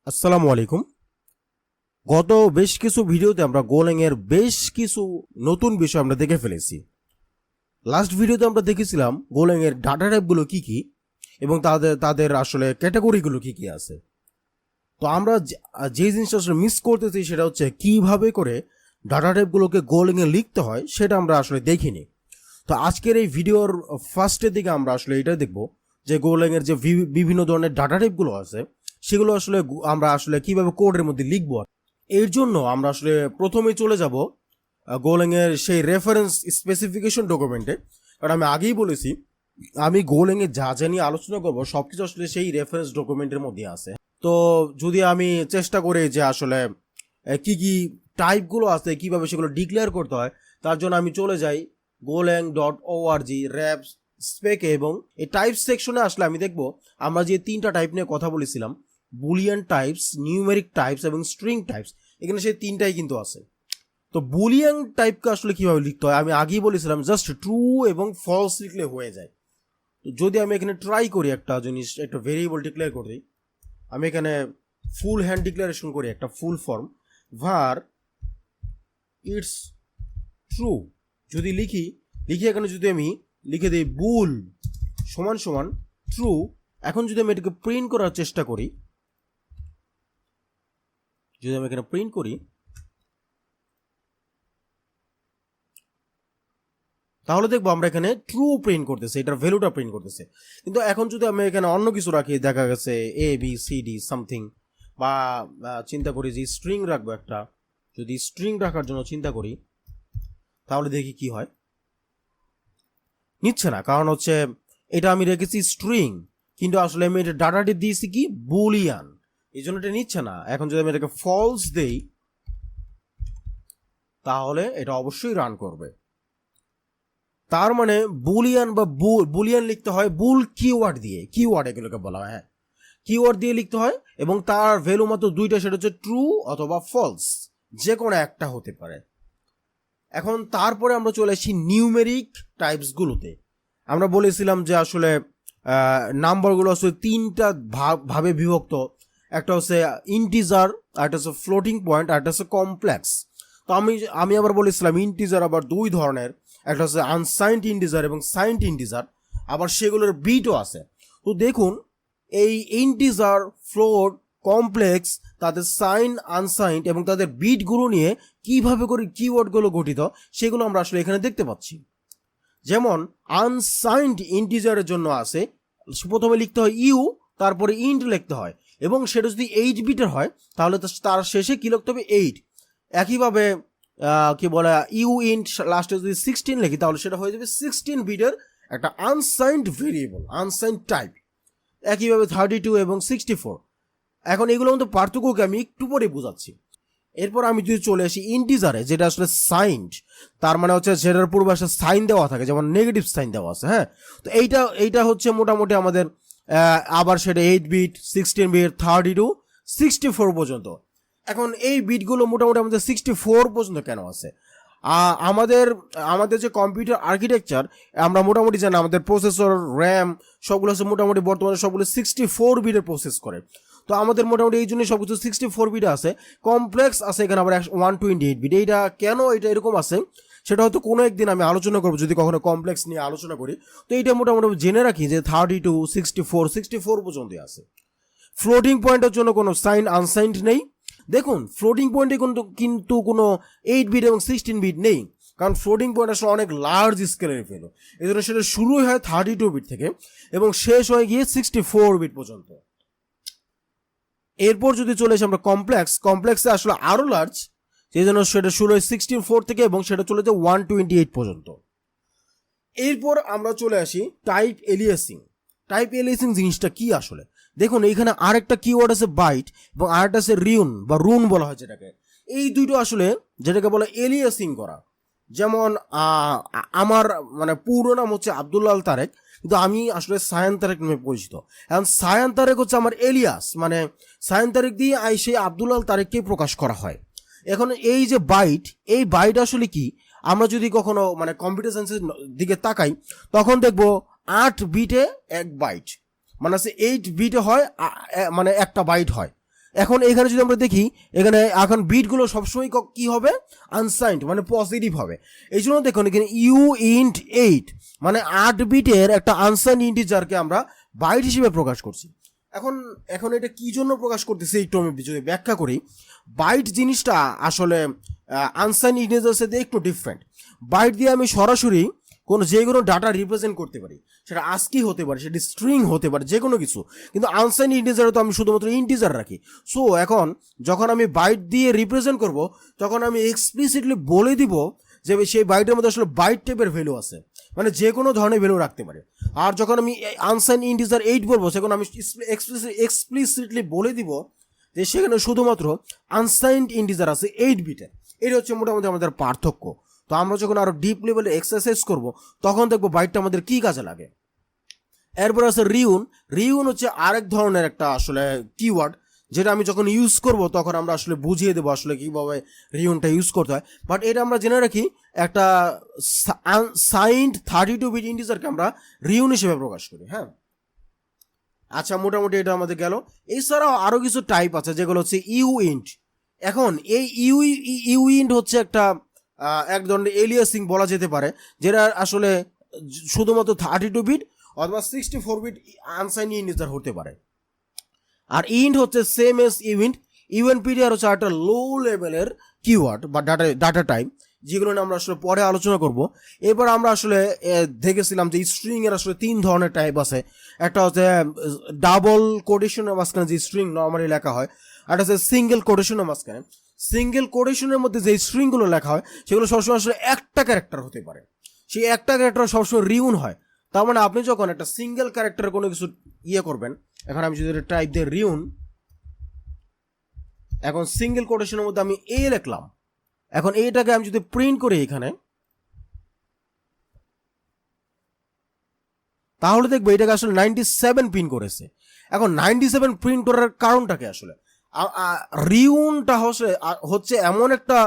আসসালামু আলাইকুম। গত বেশ কিছু ভিডিওতে আমরা গোলেং এর বেশ কিছু নতুন বিষয় আমরা দেখে ফেলেছি। লাস্ট ভিডিওতে আমরা দেখেছিলাম গোলেং এর ডাটা টাইপগুলো কি কি এবং তাদের আসলে ক্যাটাগরিগুলো কি কি আছে। তো আমরা যে জিনিসটা আসলে মিস করতেছি সেটা হচ্ছে কিভাবে করে ডাটা টাইপগুলোকে গোলেং এ লিখতে হয় সেটা আমরা আসলে দেখিনি। তো আজকের এই ভিডিওর ফার্স্টের দিকে আমরা আসলে এটা দেখব যে গোলেং এর যে বিভিন্ন ধরনের ডাটা টাইপগুলো আছে সেগুলো আসলে আমরা আসলে কিভাবে কোডের মধ্যে লিখবো। এর জন্য আমরা আসলে প্রথমেই চলে যাব গোলেং এর সেই রেফারেন্স স্পেসিফিকেশন ডকুমেন্টে। কারণ আমি আগেই বলেছি আমি গোলেং এ যা যা নিয়ে আলোচনা করবো সবকিছু আসলে সেই রেফারেন্স ডকুমেন্টের মধ্যে আছে। তো যদি আমি চেষ্টা করি যে আসলে কি কি টাইপগুলো আছে কিভাবে সেগুলো ডিক্লেয়ার করতে হয়, তার জন্য আমি চলে যাই golang.org র্যাপ স্পেকে এবং এই টাইপ সেকশনে আসলে আমি দেখব আমরা যে তিনটা টাইপ নিয়ে কথা বলেছিলাম, বুলিয়ান টাইপস, নিউমেরিক টাইপস এবং স্ট্রিং টাইপস, এখানে সেই তিনটাই কিন্তু আছে। তো বুলিয়ান টাইপকে আসলে কিভাবে লিখতে হয় আমি আগেই বলেছিলাম জাস্ট ট্রু এবং ফলস লিখলে হয়ে যায়। তো যদি আমি এখানে ট্রাই করি একটা জিনিস, একটা ভেরিয়েবল ডিক্লেয়ার করি, আমি এখানে ফুল হ্যান্ড ডিক্লারেশন করি একটা full form var it's true যদি লিখি এখানে যদি আমি লিখে দিই বুল সমান সমান ট্রু। এখন যদি আমি এটাকে প্রিন্ট করার চেষ্টা করি, যদি আমি এখানে প্রিন্ট করি তাহলে দেখবো আমরা এখানে ট্রু প্রিন্ট করতেছে, এটার ভ্যালুটা প্রিন্ট করতেছে। কিন্তু এখন যদি আমি এখানে অন্য কিছু রাখি, দেখা গেছে A B C D something, বা চিন্তা করি যে স্ট্রিং রাখবো একটা, যদি স্ট্রিং রাখার জন্য চিন্তা করি তাহলে দেখি কি হয়। নিচ্ছে না, কারণ হচ্ছে এটা আমি রেখেছি স্ট্রিং কিন্তু আসলে আমি এটা ডাটাটি দিয়েছি কি বুলিয়ান, এই জন্য এটা নিচ্ছে না। এখন যদি আমি এটাকে ফলস দেই তাহলে এটা অবশ্যই রান করবে। তার মানে বুলিয়ান বা বুলিয়ান লিখতে হয় বুল কিওয়ার্ড দিয়ে, কিওয়ার্ড এগুলোকে বলা হয়, হ্যাঁ কিওয়ার্ড দিয়ে লিখতে হয় এবং তার ভ্যালু মাত্র দুইটা, সেটা হচ্ছে ট্রু অথবা ফলস, যে কোনো একটা হতে পারে। এখন তারপরে আমরা চলে আসি নিউমেরিক টাইপসগুলোতে। আমরা বলেছিলাম যে আসলে নাম্বারগুলো আসলে তিনটা ভাবে বিভক্ত, একটা হচ্ছে ইন্টিজার, একটা হচ্ছে ফ্লোটিং পয়েন্ট, আর একটা হচ্ছে কমপ্লেক্স। তো আমি আবার বলেছিলাম ইন্টিজার আবার দুই ধরনের, একটা হচ্ছে আনসাইন্ড ইন্টিজার এবং সাইন্ড ইন্টিজার, আবার সেগুলোর বিটও আছে। তো দেখুন এই ইন্টিজার, ফ্লোট, কমপ্লেক্স, তাদের সাইন, আনসাইন্ড এবং তাদের বিটগুলো নিয়ে কিভাবে করে কিওয়ার্ডগুলো গঠিত সেগুলো আমরা আসলে এখানে দেখতে পাচ্ছি। যেমন আনসাইন্ড ইন্টিজারের জন্য আছে প্রথমে লিখতে হয় ইউ, তারপরে ইন্ট লিখতে হয়, এবং সেটা যদি 8 বিটের হয় তাহলে তার শেষে কি লিখতে হবে 8। একইভাবে কি বলে ইউ ইন্ট লাস্টে যদি 16 লিখি তাহলে সেটা হয়ে যাবে 16 বিটের একটা আনসাইন্ড ভেরিয়েবল, আনসাইন্ড টাইপ। একইভাবে 32 এবং 64। এখন এগুলোর মধ্যে পার্থক্যকে আমি একটু পরে বোঝাচ্ছি। এরপর আমি যদি চলে আসি ইন্টিজারে, যেটা আসলে সাইন্ড, তার মানে হচ্ছে যেটার পূর্বে আসলে সাইন দেওয়া থাকে, যেমন নেগেটিভ সাইন দেওয়া আছে, হ্যাঁ। তো এইটা হচ্ছে মোটামুটি আমাদের আবার সেটা 8 বিট, 16 বিট, 32, 64 পর্যন্ত। এখন এই বিটগুলো মোটামুটি আমাদের 64 পর্যন্ত কেন আছে? আমাদের যে কম্পিউটার আর্কিটেকচার আমরা মোটামুটি জানি আমাদের প্রসেসর, র্যাম সবগুলো আছে মোটামুটি বর্তমানে সবগুলো 64 বিটের প্রসেস করে। তো আমাদের মোটামুটি এই জন্য সবকিছু 64 বিট আছে। কমপ্লেক্স আছে এখানে আবার 128 বিট। এইটা কেন এটা এরকম আছে সেটা হয়তো কোনো একদিন আমি আলোচনা করবো যদি কখনো কমপ্লেক্স নিয়ে আলোচনা করি। তো এইটা মোটামুটি জেনে রাখি যে 32, 64 পর্যন্ত আছে। ফ্লোটিং পয়েন্টের জন্য কোনো সাইন আনসাইন্ড নেই। দেখুন ফ্লোটিং পয়েন্টে কিন্তু কোনো 8 বিট এবং 16 বিট নেই, কারণ ফ্লোটিং পয়েন্ট আসলে অনেক লার্জ স্কেলের ফেলো, এই জন্য সেটা শুরু হয় 32 বিট থেকে এবং শেষ হয়ে গিয়ে 64 বিট পর্যন্ত। এরপর যদি চলে আসি আমরা কমপ্লেক্সে আসলে আরো লার্জ, সেই জন্য সেটা শুরু হয় 64 থেকে এবং সেটা চলে যায় 128 পর্যন্ত। এরপর আমরা চলে আসি টাইপ এলিয়াসিং জিনিসটা কি আসলে দেখুন, এইখানে আরেকটা কিওয়ার্ড আছে বাইট এবং আরেকটা আছে রিউন বা রুন বলা হয় যেটাকে। এই দুটো আসলে যেটাকে বলে এলিয়াসিং করা। যেমন আমার মানে পুরো নাম হচ্ছে আব্দুল্লাহ আল তারেক, কিন্তু আমি আসলে সায়ান তারেক নামে পরিচিত। এখন সায়ান তারেক হচ্ছে আমার এলিয়াস, মানে সায়ান তারেক দিয়ে সেই আব্দুল্লাহ আল তারেককে প্রকাশ করা হয়। এখন এই যে এই বাইট আসলে কি, আমরা যদি কখনো মানে কম্পিউটার সায়েন্সের দিকে তাকাই তখন দেখবো 8 বিটে 1 বাইট, মানে 8 বিটে হয় মানে একটা বাইট হয়। এখন এখানে যদি আমরা দেখি, এখানে এখন বিটগুলো সবসময় কি হবে, আনসাইন্ড মানে পজিটিভ হবে। এই জন্য দেখুন এখানে U8 মানে 8 বিটের একটা আনসাইন্ড ইন্টিজারকে আমরা বাইট হিসেবে প্রকাশ করছি। এখন এটা কি জন্য প্রকাশ করতেছি একটু আমি যদি ব্যাখ্যা করি। বাইট জিনিসটা আসলে আনসাইন্ড ইন্টিজার সাথে একটু ডিফারেন্ট। বাইট দিয়ে আমি সরাসরি যে কোনো ডাটা রিপ্রেজেন্ট করতে পারি, সেটা আস্কি হতে পারে, সেটা স্ট্রিং হতে পারে, যে কোনো কিছু। কিন্তু আনসাইন্ড ইন্টিজারে তো আমি শুধুমাত্র ইন্টিজার রাখি। সো এখন যখন আমি বাইট দিয়ে রিপ্রেজেন্ট করব, তখন আমি এক্সপ্লিসিটলি বলে দিব যে সেই বাইটের মধ্যে আসলে বাইট টাইপের ভ্যালু আছে, মানে যে কোনো ধরনের ভ্যালু রাখতে পারে। আর যখন আমি আনসাইন্ড ইন্টিজার 8 বলবো, সেখানে আমি এক্সপ্লিসিটলি বলে দিব যে সেখানে শুধুমাত্র আনসাইন্ড ইন্টিজার আছে 8 বিটের। এটা হচ্ছে মোটামুটি আমাদের পার্থক্য। তো আমরা যখন আরো ডিপ লেভেলে এক্সারসাইজ করব, তখন দেখবো বাইটটা আমাদের কি কাজে লাগে। এরপর আছে রিউন হচ্ছে আরেক ধরনের একটা আসলে কিওয়ার্ড, যেটা আমি যখন ইউজ করব তখন আমরা আসলে বুঝিয়ে দেবো আসলে কিভাবে রিউনটা ইউজ করতে হয়। বাট এটা আমরা জেনে রাখি, একটা সাইন্ড 32 বিট ইন্টিজারকে আমরা রিউন হিসেবে প্রকাশ করি। হ্যাঁ, আচ্ছা, মোটামুটি এটা আমাদের গেল। এছাড়াও আরো কিছু টাইপ আছে যেগুলো হচ্ছে ইউইন্ট। এখন এই ইউইন্ট হচ্ছে এক ধরনের এলিয়াসিং বলা যেতে পারে, যেটা আসলে শুধুমাত্র 32 বিট অথবা 64 বিট আনসাইন্ড ইন্টিজার হতে পারে। আর ইন্ট হচ্ছে সেম এস ইউএনপিডিআর হচ্ছে একটা লো লেভেলের কিওয়ার্ড বা ডাটা টাইপ, যেগুলো নিয়ে আমরা আসলে পরে আলোচনা করব। এবার আমরা আসলে দেখেছিলাম যে স্ট্রিং এর আসলে 3 ধরনের টাইপ আছে। একটা হচ্ছে ডাবল কোটেশনের মাঝখানে যে স্ট্রিং নর্মালি লেখা হয়, আর হচ্ছে সিঙ্গেল কোটেশনের মাঝখানে। সিঙ্গেল কোটেশনের মধ্যে যে স্ট্রিংগুলো লেখা হয় সেগুলো সবসময় আসলে একটা ক্যারেক্টার হতে পারে, সেই একটা ক্যারেক্টার সবসময় রিউন হয়। তার মানে আপনি যখন একটা সিঙ্গেল ক্যারেক্টারে কোনো কিছু করবেন, এখন আমি যদি টাইপ দিয়ে রিউন, এখন সিঙ্গেল কোটেশনের মধ্যে আমি এ লিখলাম। এখন এইটাকে আমি যদি প্রিন্ট করি এখানে, তাহলে দেখবো এটাকে আসলে 97 প্রিন্ট করেছে। এখন 97 প্রিন্ট করার কারণটাকে আসলে রিউনটা হচ্ছে এমন একটা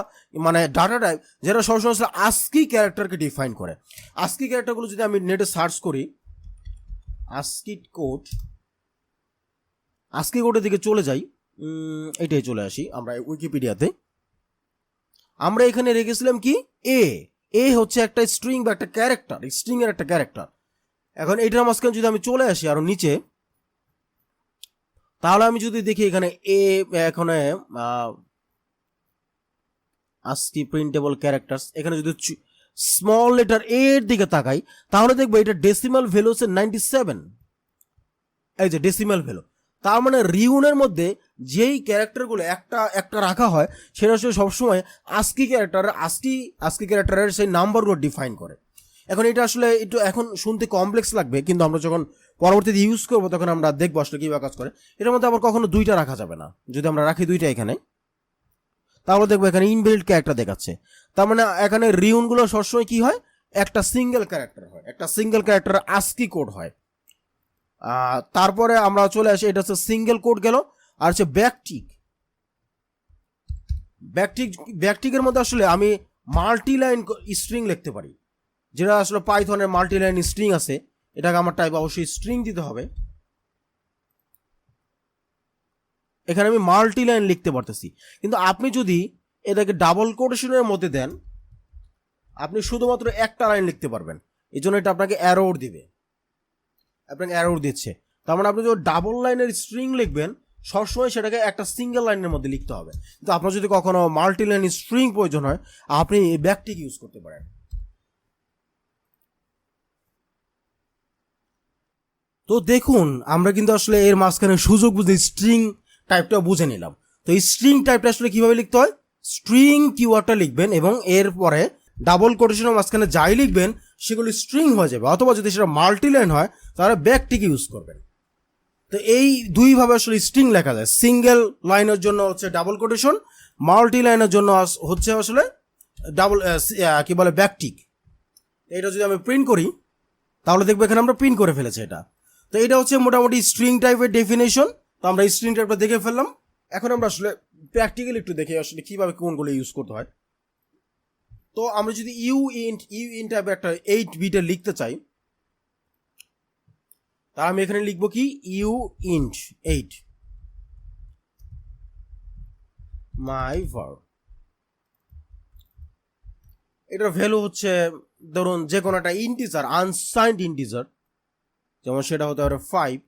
মানে ডাটা টাইপ যেটা সবসময় আস্কি ক্যারেক্টারকে ডিফাইন করে। আস্কি ক্যারেক্টারগুলো যদি আমি নেটে সার্চ করি, আস্কি কোডের দিকে চলে যাই, এটাই চলে আসি আমরা উইকিপিডিয়াতে। আমরা এখানে রেখেছিলাম কি, এ হচ্ছে একটা স্ট্রিং বা একটা ক্যারেক্টার, স্ট্রিং এর একটা ক্যারেক্টার। এখন এটার মাঝখানে যদি আমি চলে আসি আরো নিচে, তাহলে আমি যদি দেখি এখানে এখানে ASCII প্রিন্টেবল ক্যারেক্টারস, এখানে যদি স্মল লেটার এর দিকে তাকাই, তাহলে দেখবো এটা ডেসিমাল ভ্যালু হচ্ছে 97। এই যে ডেসিমাল ভ্যালু, তার মানে রিউনের মধ্যে যেই ক্যারেক্টারগুলো একটা রাখা হয়, সেটা আসলে সবসময় আস্কি ক্যারেক্টারের সেই নাম্বারগুলো ডিফাইন করে। এখন এটা আসলে একটু এখন শুনতে কমপ্লেক্স লাগবে, কিন্তু আমরা যখন পরবর্তীতে ইউজ করবো তখন আমরা দেখবো আসলে কীভাবে কাজ করে। এটার মধ্যে আবার কখনো 2টা রাখা যাবে না। যদি আমরা রাখি 2টা এখানে, তাহলে দেখবো এখানে ইনবিল্ট ক্যারেক্টার দেখাচ্ছে। তার মানে এখানে রিউনগুলো সবসময় কি হয়, একটা সিঙ্গেল ক্যারেক্টার হয়, একটা সিঙ্গেল ক্যারেক্টার আস্কি কোড হয়। তারপরে আমরা চলে আসি, এটা হচ্ছে সিঙ্গেল কোড গেল। আর হচ্ছে ব্যাকটিকের মধ্যে আসলে আমি মাল্টিলাইন স্ট্রিং লিখতে পারি, যেটা আসলে পাইথনের মাল্টিলাইন স্ট্রিং আছে। এটাকে আমার টাইপ অবশ্যই স্ট্রিং দিতে হবে। এখানে আমি মাল্টিলাইন লিখতে পারতেছি, কিন্তু আপনি যদি এটাকে ডাবল কোটেশনের মধ্যে দেন, আপনি শুধুমাত্র একটা লাইন লিখতে পারবেন। এই জন্য এটা আপনাকে অ্যারোর দিবে, আপনাকে অ্যারোর দিচ্ছে। তার মানে আপনি যদি ডাবল লাইনের স্ট্রিং লিখবেন, সবসময় সেটাকে একটা সিঙ্গেল লাইনের মধ্যে লিখতে হবে। কিন্তু আপনার যদি কখনো মাল্টিলাইন স্ট্রিং প্রয়োজন হয়, আপনি ব্যাকটিক ইউজ করতে পারেন। তো দেখুন, আমরা কিন্তু আসলে এর মাঝখানে সুযোগ বুঝে স্ট্রিং টাইপটা বুঝে নিলাম। তো এই স্ট্রিং টাইপটা আসলে কিভাবে লিখতে হয়, স্ট্রিং কিওয়ার্ডটা লিখবেন এবং এরপরে ডাবল কোটেশনের মাঝখানে যাই লিখবেন সেগুলো স্ট্রিং হয়ে যাবে, অথবা যদি সেটা মাল্টিলাইন হয় তাহলে ব্যাকটিক ইউজ করবেন। তো এই দুইভাবে আসলে স্ট্রিং লেখা যায়। সিঙ্গেল লাইনের জন্য হচ্ছে ডাবল কোটেশন, মাল্টি লাইনের জন্য হচ্ছে আসলে কি বলে ব্যাকটিক। এটা যদি আমি প্রিন্ট করি, তাহলে দেখবো এখানে আমরা প্রিন্ট করে ফেলেছি এটা। তো এটা হচ্ছে মোটামুটি স্ট্রিং টাইপের ডেফিনেশন। তো আমরা স্ট্রিং টাইপটা দেখে ফেললাম। এখন আমরা আসলে প্র্যাকটিক্যালি একটু দেখে আসলে কিভাবে কোনগুলো ইউজ করতে হয়। তো আমরা যদি ইউইন্ট টাইপের একটা 8 বিটের লিখতে চাই, তা আমি এখানে লিখবো কি ইউইন্ট 8। মাই ভার্ব, এটার ভ্যালু হচ্ছে ধরুন যে কোনো একটা ইন্টিজার, আনসাইন্ড ইন্টিজার, যেমন সেটা হতে পারে 5,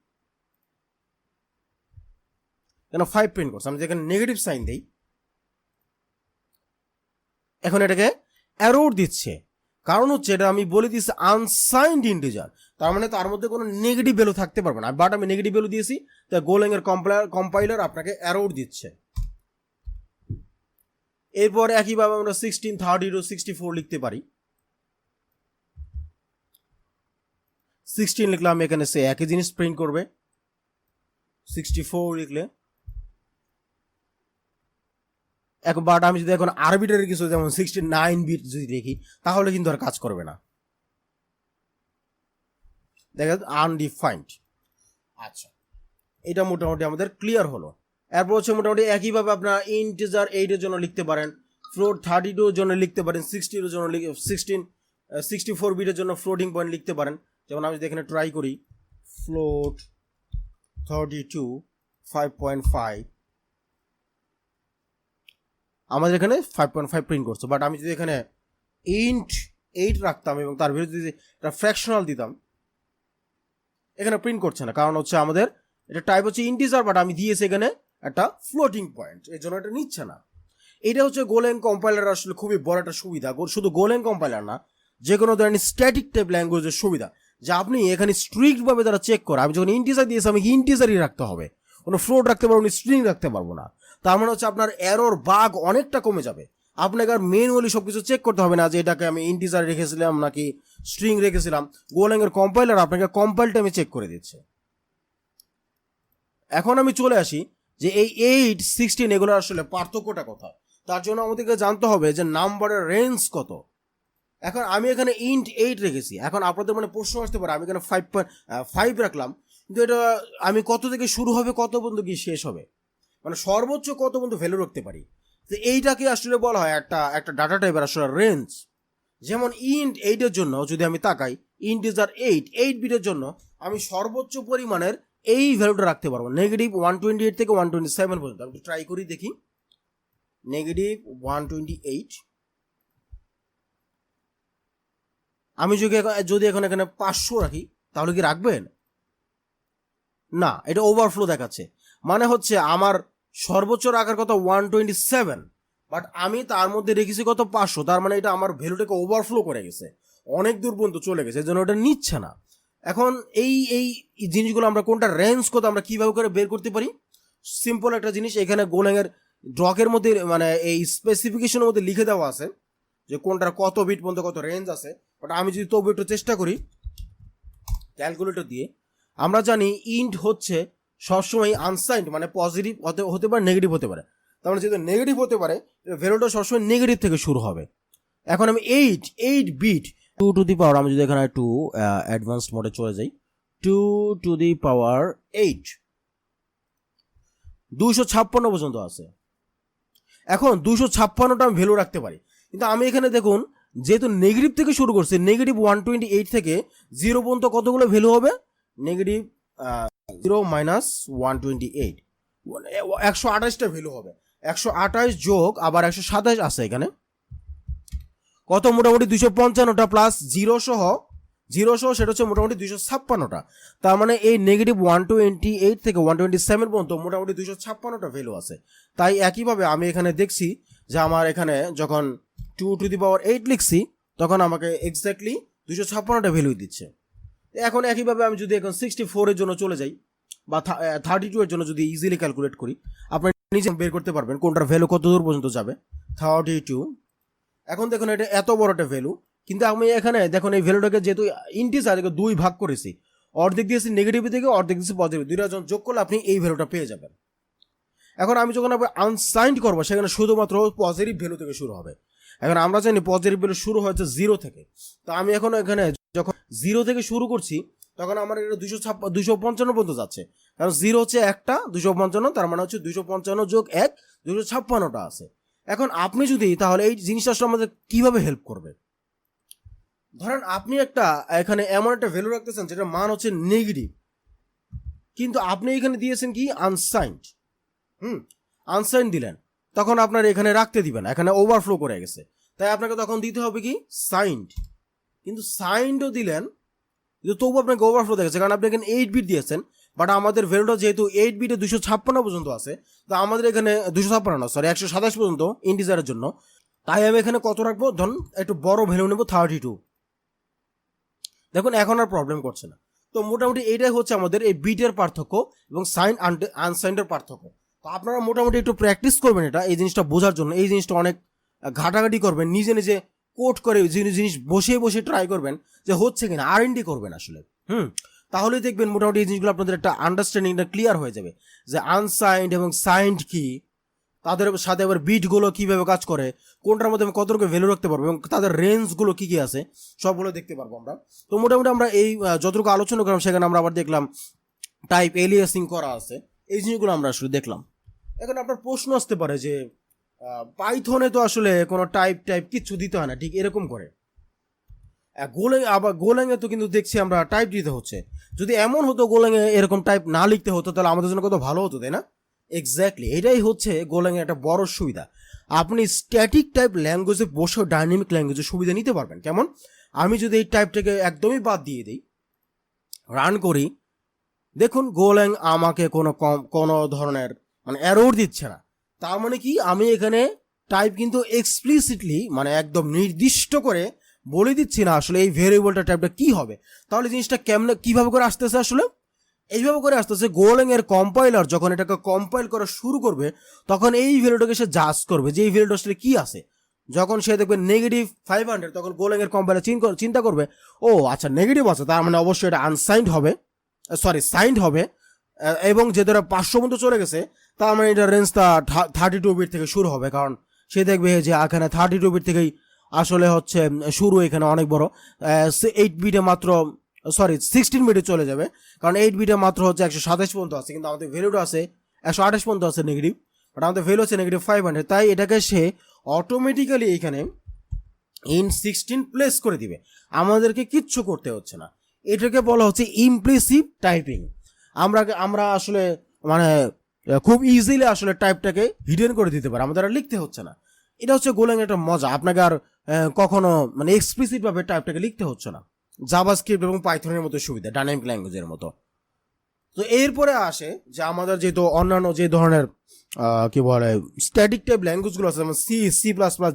কেন 5 প্রিন্ট করছে, আমি যেখানে নেগেটিভ সাইন দিই এখন এটাকে এরর দিচ্ছে, কারণ হচ্ছে এটা আমি বলে দিয়েছি আনসাইন্ড ইন্টিজার, তার মানে তার মধ্যে কোনো নেগেটিভ ভ্যালু থাকতে পারবে না, বাট আমি নেগেটিভ ভ্যালু দিয়েছি, তাই গোলেং এর কম্পাইলার আপনাকে এরর দিচ্ছে। এরপর একইভাবে আমরা 16, 32, 64 লিখতে পারি। 16 লিখলাম, এখানে সে একই জিনিস প্রিন্ট করবে। 64 লিখলে বাট আমি যদি এখন আরবিটারি কিছু যেমন 69 বিট যদি দেখি তাহলে কিন্তু আর কাজ করবে না, দেখা আনডিফাইন্ড। আচ্ছা, এটা মোটামুটি আমাদের ক্লিয়ার হলো। এরপর হচ্ছে মোটামুটি একইভাবে আপনারা ইন্টিজার 8 এর জন্য লিখতে পারেন, ফ্লোট 32 এর জন্য লিখতে পারেন, 60 এর জন্য 64 বিটের জন্য ফ্লোটিং পয়েন্ট লিখতে পারেন। যেমন আমি যদি এখানে ট্রাই করি ফ্লোট 32 5.5, আমাদের এখানে 5.5 প্রিন্ট করছে, বাট আমি যদি এখানে ইন্ট 8 রাখতাম এবং তার ভিতরে যদি একটা ফ্র্যাকশনাল দিতাম, এখানে প্রিন্ট করছে না, কারণ হচ্ছে আমাদের এটা টাইপ হচ্ছে ইন্টিজার, বাট আমি দিয়েছি এখানে একটা ফ্লোটিং পয়েন্ট, এই জন্য এটা নিচ্ছে না। এটা হচ্ছে গোলেং কম্পাইলার আসলে খুবই বড় একটা সুবিধা, শুধু গোলেং কম্পাইলার না, যে কোনো ধরনের স্ট্যাটিক টাইপ ল্যাঙ্গুয়েজের সুবিধা, যে আপনি এখানে স্ট্রিক্টভাবে তারা চেক করে, আমি যখন ইন্টিজার দিয়েছি আমি ইন্টিজারই রাখতে হবে, কোনো ফ্লোট রাখতে পারবো না, স্ট্রিং রাখতে পারবো না। তার মানে হচ্ছে আপনার এরর বাগ অনেকটা কমে যাবে, আপনাকে আর ম্যানুয়ালি সব কিছু চেক করতে হবে না যে এটাকে আমি ইন্টিজার রেখেছিলাম নাকি স্ট্রিং রেখেছিলাম, গোলেং এর কম্পাইলার আপনাকে কম্পাইল টাইমে চেক করে দিচ্ছে। এখন আমি চলে আসি যে এই 8, 16 এগুলোর আসলে পার্থক্যটা কোথায়, তার জন্য আমাদেরকে জানতে হবে যে নাম্বারের রেঞ্জ কত। এখন আমি এখানে ইন্ট 8 রেখেছি, এখন আপনাদের মানে প্রশ্ন আসতে পারে আমি এখানে 5 রাখলাম, কিন্তু এটা আমি কত থেকে শুরু হবে কত পর্যন্ত কি শেষ হবে, মানে সর্বোচ্চ কত পর্যন্ত ভ্যালু রাখতে পারি, তো এইটাকে আসলে বলা হয় একটা ডাটা টাইপের আসলে রেঞ্জ। যেমন ইন্ট 8 এর জন্য যদি আমি তাকাই, ইন্টিজার 8 বিটের জন্য আমি সর্বোচ্চ পরিমাণের এই ভ্যালুটা রাখতে পারবো, নেগেটিভ 128 থেকে 127 পর্যন্ত। আমি ট্রাই করি দেখি, নেগেটিভ 128, আমি যদি এখন এখানে 500 রাখি তাহলে কি রাখবেন? না, এটা ওভারফ্লো দেখাচ্ছে, মানে হচ্ছে আমার সর্বোচ্চ রাখার কথা 127, বাট আমি তার মধ্যে রেখেছি কত 500, তার মানে এটা আমার ভ্যালুটাকে ওভারফ্লো করে গেছে, অনেক দূর পর্যন্ত চলে গেছে, এই জন্য এটা নিচ্ছে না। এখন এই এই জিনিসগুলো আমরা কোনটা রেঞ্জ কত আমরা কিভাবে করে বের করতে পারি, সিম্পল একটা জিনিস, এখানে গোলেংয়ের ড্রকের মধ্যে মানে এই স্পেসিফিকেশনের মধ্যে লিখে দেওয়া আছে যে কোনটার কত বিট পর্যন্ত কত রেঞ্জ আছে, বাট আমি যদি তবু একটু চেষ্টা করি ক্যালকুলেটর দিয়ে, আমরা জানি ইন্ট হচ্ছে সবসময় আনসাইন্ড, মানে পজিটিভ হতে পারে, নেগেটিভ হতে পারে, তার মানে যেহেতু নেগেটিভ হতে পারে ভ্যালুটা সবসময় নেগেটিভ থেকে শুরু হবে। এখন আমি 8 বিট 2 টু দি পাওয়ার, আমি যদি এখানে একটু অ্যাডভান্স মোডে চলে যাই, 2 টু দি পাওয়ার 8 256 পর্যন্ত আছে। এখন 256টা আমি ভ্যালু রাখতে পারি, কিন্তু আমি এখানে দেখুন যেহেতু নেগেটিভ থেকে শুরু করছি, নেগেটিভ 128 থেকে 0 পর্যন্ত কতগুলো ভ্যালু হবে, নেগেটিভ 0 মাইনাস 128, 128টা ভ্যালু হবে, 128 যোগ আবার 127 আছে এখানে, কত মোটামুটি 255টা প্লাস 0 সহ সেটা হচ্ছে মোটামুটি 256টা, তার মানে এই নেগেটিভ 128 থেকে 127 পর্যন্ত মোটামুটি 256টা ভ্যালু আছে। তাই একইভাবে আমি এখানে দেখছি যে আমার এখানে যখন 2 টু দি পাওয়ার 8 লিখছি তখন আমাকে এক্স্যাক্টলি 256টা ভ্যালু দিচ্ছে। এখন একইভাবে আমি যদি এখন 64 এর জন্য চলে যাই বা 32 এর জন্য যদি ইজিলি ক্যালকুলেট করি, আপনি নিজে বের করতে পারবেন কোনটার ভ্যালু কত দূর পর্যন্ত যাবে। 32, এখন দেখুন এটা এত বড় একটা ভ্যালু, কিন্তু আমি এখানে দেখুন এই ভ্যালুটাকে যেহেতু ইন্টিজার 2 ভাগ করেছি, অর্ধেক দিয়েছি নেগেটিভ থেকে, অর্ধেক দিয়েছি পজিটিভ, দুইটা যখন যোগ করলে আপনি এই ভ্যালুটা পেয়ে যাবেন। এখন আমি যখন আনসাইন্ড করবো সেখানে শুধুমাত্র পজিটিভ ভ্যালু থেকে শুরু হবে। এখন আমরা জানি পজিটিভ ভ্যালু শুরু হয়েছে 0 থেকে, তো আমি এখন এখানে যখন 0 থেকে শুরু করছি তখন আমার এটা 255 পর্যন্ত যাচ্ছে, কারণ 0 হচ্ছে একটা, 255 তার মানে হচ্ছে 255 যোগ 1 256টা আছে। এখন আপনি যদি তাহলে এই জিনিসটা আসলে আমাদের কিভাবে হেল্প করবে, ধরেন আপনি এখানে এমন একটা ভ্যালু রাখতেছেন যেটা মান হচ্ছে নেগেটিভ, কিন্তু আপনি এখানে দিয়েছেন কি আনসাইন্ড, আনসাইন্ড দিলেন, তখন আপনার এখানে রাখতে দিবে না, এখানে ওভারফ্লো করে গেছে, তাই আপনাকে তখন দিতে হবে কি সাইন্ড। কিন্তু সাইন্ডও দিলেন কিন্তু তবু আপনাকে ওভারফ্লো দেখেছে, কারণ আপনি এখানে 8 বিট দিয়েছেন, বাট আমাদের ভ্যালুটা যেহেতু 8 বিটে 256 পর্যন্ত আছে, তো আমাদের এখানে 127 পর্যন্ত ইন্টিজারের জন্য, তাই আমি এখানে কত রাখবো, ধরুন একটু বড় ভ্যালু নেব 32। দেখুন এখন আর প্রবলেম করছে না। তো মোটামুটি এইটাই হচ্ছে আমাদের এই বিটের পার্থক্য এবং সাইন আনসাইন্ডের পার্থক্য। তো আপনারা মোটামুটি একটু প্র্যাকটিস করবেন এটা, এই জিনিসটা বোঝার জন্য, এই জিনিসটা অনেক ঘাটাঘাটি করবেন, নিজে নিজে কোড করে জিনিস বসে বসে ট্রাই করবেন যে হচ্ছে কিনা, R&D করবেন আসলে। তাহলেই দেখবেন মোটামুটি এই জিনিসগুলো আপনাদের একটা আন্ডারস্ট্যান্ডিংটা ক্লিয়ার হয়ে যাবে যে আনসাইন্ড এবং সাইন্ড কি, তাদের সাথে আবার বিটগুলো কীভাবে কাজ করে, কোনটার মধ্যে আমি কতটুকু ভ্যালু রাখতে পারবো এবং তাদের রেঞ্জগুলো কী কী আছে সবগুলো দেখতে পারবো আমরা। তো মোটামুটি আমরা এই যতটুকু আলোচনা করলাম সেখানে আমরা আবার দেখলাম টাইপ এলিয়াসিং করা আছে, এই জিনিসগুলো আমরা আসলে দেখলাম। এখন আপনার প্রশ্ন আসতে পারে যে পাইথনে তো আসলে কোনো টাইপ কিচ্ছু দিতে হয় না, ঠিক এরকম করে গোল্যাংয়ে তো কিন্তু দেখছি আমরা টাইপ দিতে হচ্ছে। যদি এমন হতো গোল্যাংয়ে এরকম টাইপ না লিখতে হতো তাহলে আমাদের জন্য কত ভালো হতো, তাই না? এক্স্যাক্টলি, এটাই হচ্ছে গোল্যাংয়ের একটা বড় সুবিধা। আপনি স্ট্যাটিক টাইপ ল্যাঙ্গুয়েজে বসে ডাইনামিক ল্যাঙ্গুয়েজের সুবিধা নিতে পারবেন। কেমন? আমি যদি এই টাইপটাকে একদমই বাদ দিয়ে দিই, রান করি, দেখুন গোল্যাং আমাকে কোনো ধরনের মানে এরর দিচ্ছে না। তার মানে কি, আমি এখানে টাইপ কিন্তু এক্সপ্লিসিটলি মানে একদম নির্দিষ্ট করে বলে দিচ্ছি না আসলে এই ভেরিয়েবলটা টাইপটা কি হবে। তাহলে জিনিসটা কিভাবে করে আসতেছে, আসলে এইভাবে করে আসতেছে। গোল্যাং এর কম্পাইলার যখন এটাকে কম্পাইল করা শুরু করবে তখন এই ভ্যালুটাকে সে জাজ করবে যে এই ভ্যালুটা আসলে কি আছে। যখন সে দেখবে -500 তখন গোল্যাং এর কম্পাইলার চিন্তা করবে, ও আচ্ছা নেগেটিভ আছে, তার মানে অবশ্যই এটা আনসাইন্ড হবে, সাইন্ড হবে, এবং যে ধরো 500 পর্যন্ত চলে গেছে তার মানে এটা রেঞ্জটা 32 বিট থেকে শুরু হবে, কারণ সে দেখবে যে এখানে 32 বিট থেকেই আসলে হচ্ছে শুরু, এখানে অনেক বড় 8 বিটে মাত্র 16 বিটে চলে যাবে, কারণ 8 বিটে মাত্র হচ্ছে 127 পর্যন্ত আছে, কিন্তু আমাদের ভ্যালুটা আছে 128 পর্যন্ত আছে নেগেটিভ, বাট আমাদের ভ্যালু আছে -500, তাই এটাকে সে অটোমেটিক্যালি এখানে ইন 16 প্লেস করে দিবে, আমাদেরকে কিচ্ছু করতে হচ্ছে না। এটাকে বলা হচ্ছে ইমপ্লিসিট টাইপিং। আমরা আসলে মানে খুব ইজিলি আসলে টাইপটাকে হিডেন করে দিতে পারি, আমাদের আর লিখতে হচ্ছে না। এটা হচ্ছে গোল্যাং একটা মজা, আপনাকে আর কখনো মানে এক্সপ্লিসিট ভাবে টাইপটাকে লিখতে হচ্ছে না। জাভাস্ক্রিপ্ট এবং পাইথনের মতো সুবিধা, ডাইনামিক ল্যাঙ্গুয়েজের মতো। তো এরপরে আসে যে আমাদের যেহেতু অন্যান্য যে ধরনের কি বলে স্ট্যাটিক টাইপ ল্যাঙ্গুয়েজগুলো আছে, যেমন C++,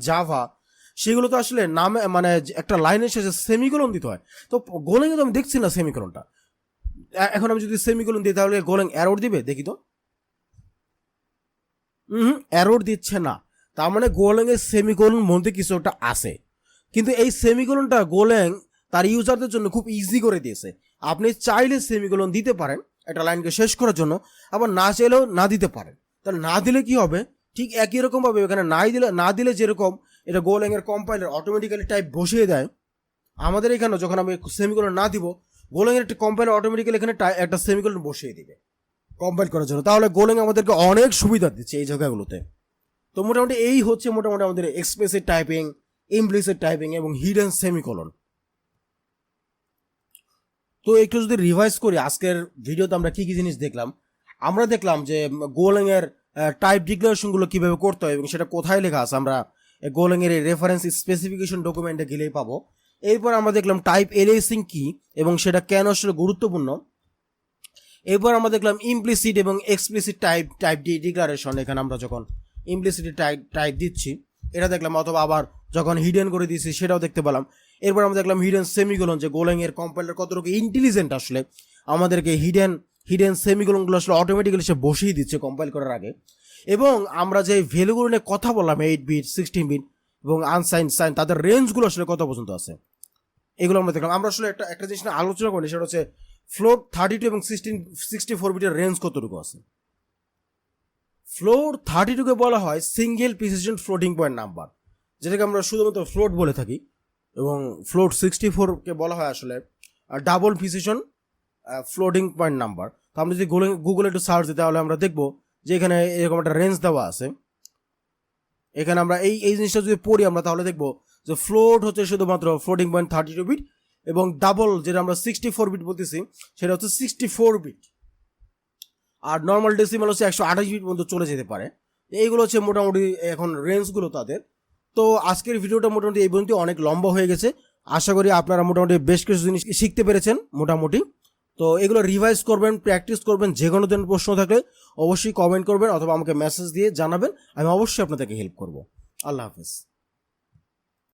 জাভা, সেগুলো তো আসলে নামে মানে একটা লাইনের শেষে সেমিকোলন দিতে হয়। তো গোল্যাংয়ে তো আমি দেখছি না সেমিকোলনটা। এখন আমি যদি সেমিকোলন দিই তাহলে গোল্যাং এরর দিবে, দেখি তো। এরর দিচ্ছে না, তার মানে গোল্যাংয়ের সেমিকোলন মধ্যে কিছু একটা আছে। কিন্তু এই সেমিকোলনটা গোল্যাং তার ইউজারদের জন্য খুব ইজি করে দিয়েছে। আপনি চাইলে সেমিকোলন দিতে পারেন একটা লাইনকে শেষ করার জন্য, আবার না চাইলেও না দিতে পারেন। তাহলে না দিলে কি হবে, ঠিক একই রকম ভাবে এখানে না দিলে যেরকম এটা গোল্যাং এর কম্পাইলার অটোমেটিক্যালি টাইপ বসিয়ে দেয়, আমাদের এখানে যখন আমি সেমিকোলন না দিব গোল্যাং এর একটা কম্পাইলার অটোমেটিক্যালি এখানে একটা সেমিকোলন বসিয়ে দিবে কম্পাইল করার জন্য। তাহলে গোল্যাং আমাদেরকে অনেক সুবিধা দিচ্ছে এই জায়গাগুলোতে। তো মোটামুটি এই হচ্ছে মোটামুটি আমাদের এক্সপ্লিসিট টাইপিং, ইমপ্লিসিট টাইপিং এবং হিডেন সেমিকোলন। তো একটু যদি রিভাইজ করি আজকের ভিডিওতে আমরা কি কি জিনিস দেখলাম। আমরা দেখলাম যে গোল্যাং এর টাইপ ডিক্লারেশনগুলো কিভাবে করতে হয় এবং সেটা কোথায় লেখা আছে, আমরা গোল্যাং এর রেফারেন্স স্পেসিফিকেশন ডকুমেন্টে গেলেই পাবো। এরপর আমরা দেখলাম টাইপ এলিয়াসিং কি এবং সেটা কেন আসলে গুরুত্বপূর্ণ। এরপর আমরা দেখলাম ইমপ্লিসিট এবং এক্সপ্লিসিট টাইপ ডিক্লারেশন, এখানে আমরা যখন ইমপ্লিসিট টাইপ দিচ্ছি এটা দেখলাম, অথবা আবার যখন হিডেন করে দিচ্ছি সেটাও দেখতে পেলাম। এরপর আমরা দেখলাম হিডেন সেমিকোলন, যে গোল্যাং এর কম্পাইলার কতটুকু ইন্টেলিজেন্ট আসলে আমাদেরকে হিডেন সেমিকোলনগুলো আসলে অটোমেটিক্যালি সে বসিয়ে দিচ্ছে কম্পাইল করার আগে। এবং আমরা যে ভ্যালুগুলো নিয়ে কথা বললাম 8 বিট, 16 বিট এবং আনসাইন তাদের রেঞ্জগুলো আসলে কত পর্যন্ত আছে এগুলো আমরা দেখলাম। আমরা আসলে একটা জিনিস নিয়ে আলোচনা করি, সেটা হচ্ছে ফ্লোট 32 এবং 64 বিটের রেঞ্জ কতটুকু আছে। ফ্লোট 32কে বলা হয় single precision floating point number, যেটাকে আমরা শুধুমাত্র ফ্লোট বলে থাকি, এবং ফ্লোট 64কে বলা হয় আসলে double precision floating point number. তো আমরা যদি গুগলে একটু সার্চ দিই তাহলে আমরা দেখবো যে এখানে এরকম একটা রেঞ্জ দেওয়া আছে। এখানে আমরা এই জিনিসটা যদি পড়ি আমরা তাহলে দেখবো যে ফ্লোট হচ্ছে শুধুমাত্র ফ্লোটিং পয়েন্ট 32 বিট, এবং ডাবল যেটা আমরা 64 বিট বলতেছি সেটা হচ্ছে 64 বিট, আর নর্মাল ডেসিমাল হচ্ছে 128 বিট পর্যন্ত চলে যেতে পারে। এইগুলো হচ্ছে মোটামুটি এখন রেঞ্জগুলো তাদের। তো আজকের ভিডিওটা মোটামুটি এই পর্যন্ত অনেক লম্বা হয়ে গেছে। আশা করি আপনারা মোটামুটি বেশ কিছু জিনিস শিখতে পেরেছেন মোটামুটি। তো এগুলো রিভাইজ করবেন, প্র্যাকটিস করবেন। যে কোনো ধরনের প্রশ্ন থাকলে অবশ্যই কমেন্ট করবেন অথবা আমাকে মেসেজ দিয়ে জানাবেন, আমি অবশ্যই আপনাদেরকে হেল্প করব। আল্লাহ হাফেজ।